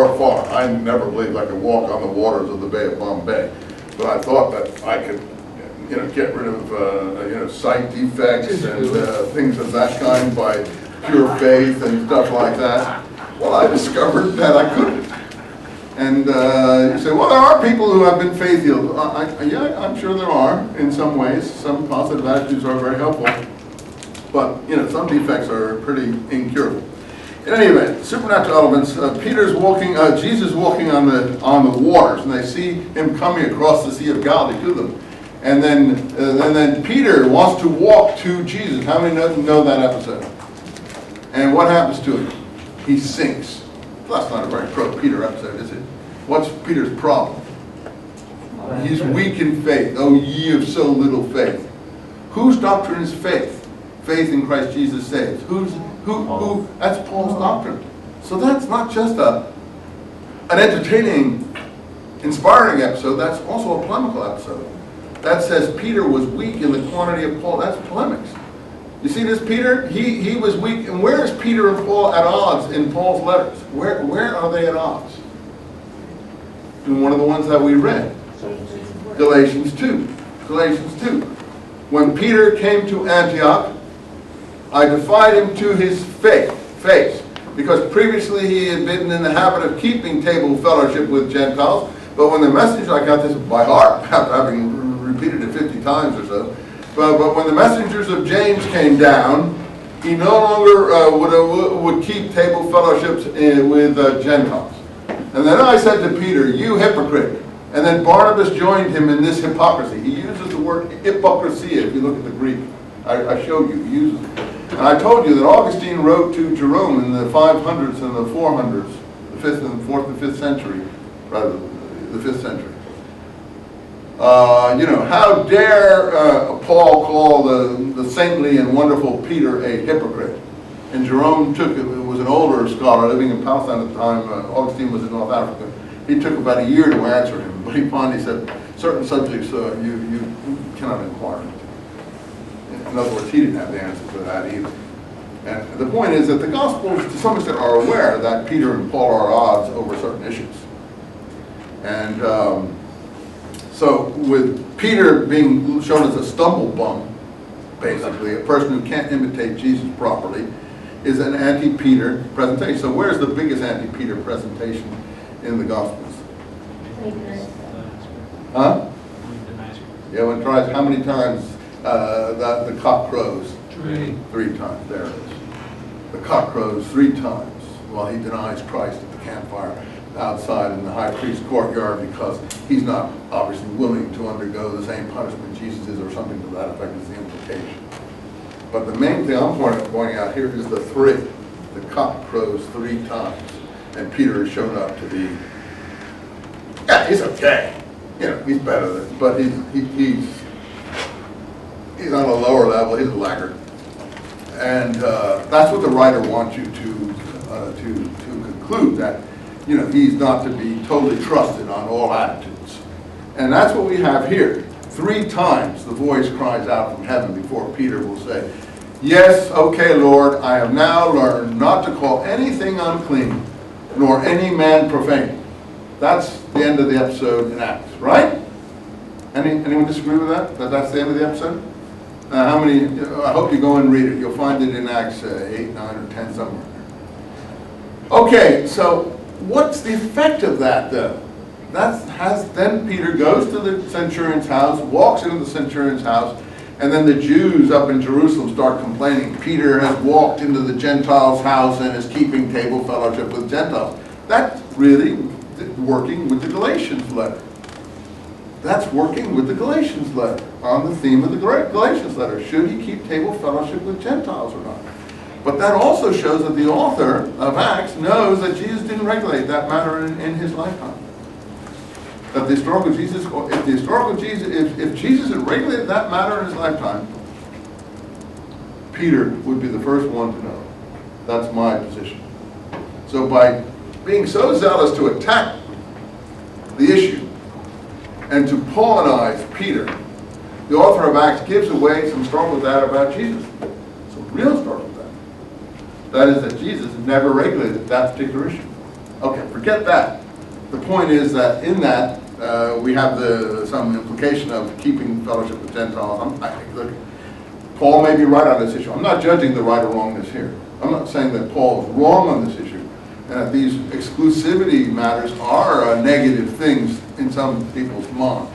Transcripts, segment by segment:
or far. I never believed I could walk on the waters of the Bay of Bombay, but I thought that I could, get rid of, sight defects and things of that kind by pure faith and stuff like that. Well, I discovered that I couldn't. And you say, well, there are people who have been faith healed. Yeah, I'm sure there are in some ways. Some positive attitudes are very helpful. But, some defects are pretty incurable. In any event, supernatural elements, Jesus walking on the waters, and they see him coming across the Sea of Galilee to them. And then Peter wants to walk to Jesus. How many know that episode? And what happens to him? He sinks. Well, that's not a very pro-Peter episode, is it? What's Peter's problem? He's weak in faith. Oh, ye of so little faith. Whose doctrine is faith? Faith in Christ Jesus saves. Who? That's Paul's doctrine. So that's not just an entertaining, inspiring episode. That's also a polemical episode. That says Peter was weak in the quantity of Paul. That's polemics. You see this Peter? He was weak. And where is Peter and Paul at odds in Paul's letters? Where are they at odds? In one of the ones that we read. Galatians 2. Galatians 2. When Peter came to Antioch, I defied him to his face, because previously he had been in the habit of keeping table fellowship with Gentiles. But when the message, I got this by heart, having repeated it 50 times or so, but when the messengers of James came down, he no longer would keep table fellowships with Gentiles. And then I said to Peter, you hypocrite. And then Barnabas joined him in this hypocrisy. He uses the word hypocrisia if you look at the Greek. I showed you, he uses it. And I told you that Augustine wrote to Jerome in the 500s and the 400s, the 5th and 4th and 5th century, rather, the 5th century. How dare Paul call the saintly and wonderful Peter a hypocrite? And Jerome was an older scholar living in Palestine at the time. Augustine was in North Africa. He took about a year to answer him, but he finally said, certain subjects you cannot inquire into. In other words, he didn't have the answer to that either. And the point is that the Gospels, to some extent, are aware that Peter and Paul are at odds over certain issues. And so with Peter being shown as a stumble bum, basically, a person who can't imitate Jesus properly, is an anti-Peter presentation. So where's the biggest anti-Peter presentation in the Gospels? Huh? Yeah, when tries, how many times the cock crows? Three times. There it is. The cock crows 3 times while he denies Christ at the campfire outside in the high priest's courtyard, because he's not obviously willing to undergo the same punishment Jesus is, or something to that effect is the implication. But the main thing I'm pointing out here is the 3. The cock crows 3 times, and Peter is shown up to be, yeah, he's okay. He's better than, but he's on a lower level. He's a laggard, and that's what the writer wants you to conclude, that he's not to be totally trusted on all attitudes. And that's what we have here. 3 times the voice cries out from heaven before Peter will say, yes, okay, Lord, I have now learned not to call anything unclean, nor any man profane. That's the end of the episode in Acts, right? Anyone disagree with that? That's the end of the episode? How many? I hope you go and read it. You'll find it in Acts 8, 9, or 10 somewhere. Okay, so what's the effect of that, though? Then Peter goes to the centurion's house, walks into the centurion's house, and then the Jews up in Jerusalem start complaining. Peter has walked into the Gentiles' house and is keeping table fellowship with Gentiles. That's really working with the Galatians letter. That's working with the Galatians letter, on the theme of the Galatians letter. Should he keep table fellowship with Gentiles or not? But that also shows that the author of Acts knows that Jesus didn't regulate that matter in his lifetime. That the historical Jesus, if Jesus had regulated that matter in his lifetime, Peter would be the first one to know. That's my position. So by being so zealous to attack the issue and to Paulinize Peter, the author of Acts gives away some historical data about Jesus. Some real historical data. That is that Jesus never regulated that particular issue. Okay, forget forget that. The point is that in that, we have some implication of keeping fellowship with Gentiles. Look, Paul may be right on this issue. I'm not judging the right or wrongness here. I'm not saying that Paul is wrong on this issue, and that these exclusivity matters are negative things in some people's minds,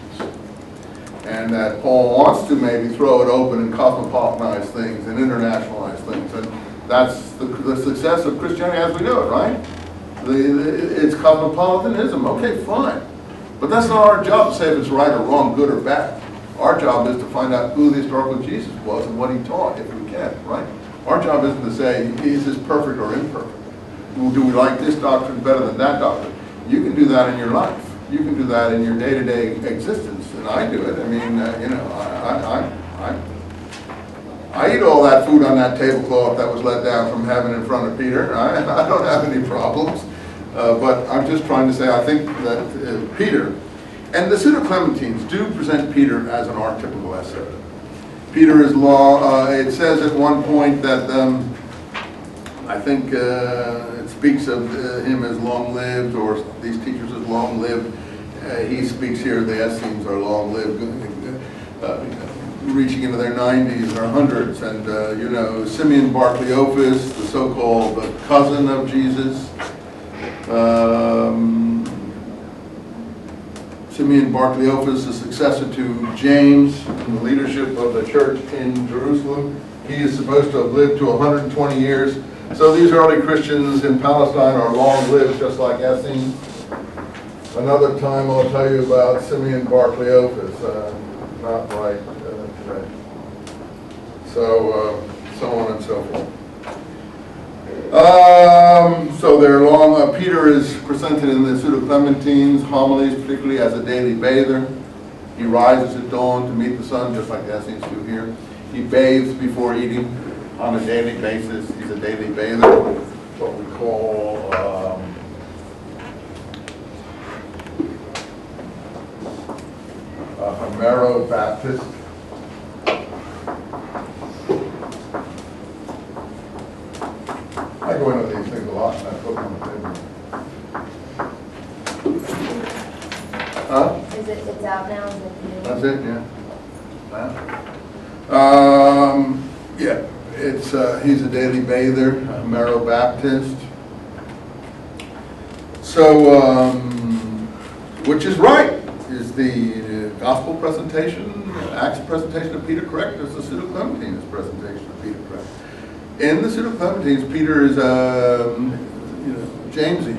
and that Paul wants to maybe throw it open and cosmopolitanize things and internationalize things, and that's the success of Christianity as we know it, right? It's cosmopolitanism. Okay, fine. But that's not our job to say if it's right or wrong, good or bad. Our job is to find out who the historical Jesus was and what he taught, if we can, right? Our job isn't to say, is this perfect or imperfect? Do we like this doctrine better than that doctrine? You can do that in your life. You can do that in your day-to-day existence, and I do it. I mean, I eat all that food on that tablecloth that was let down from heaven in front of Peter. I don't have any problems. But I'm just trying to say, I think that Peter, and the Pseudo-Clementines do present Peter as an archetypical essay. Peter is it says at one point that, I think it speaks of him as long-lived, or these teachers as long-lived. He speaks here, the Essenes are long-lived, reaching into their 90s or 100s, and Simeon Bar Cleophas, the so-called cousin of Jesus. Simeon Bar Cleophas, the successor to James in the leadership of the church in Jerusalem. He is supposed to have lived to 120 years. So these early Christians in Palestine are long-lived, just like Essenes. Another time I'll tell you about Simeon Bar Cleophas. Not right today. So on and so forth. So they're long. Peter is presented in the Pseudo-Clementines homilies, particularly as a daily bather. He rises at dawn to meet the sun, just like the Essenes do here. He bathes before eating on a daily basis. He's a daily bather, what we call a Homero Baptist. I go into these things a lot, and I put them on the table. Huh? It's out now? Is it new? That's it, yeah. Yeah, he's a daily bather, a Homero Baptist. So, which is right? Is the gospel presentation, Acts presentation of Peter correct? Is the Pseudo-Clementines presentation of Peter correct? In the Pseudo-Clementines, Peter is, Jamesy.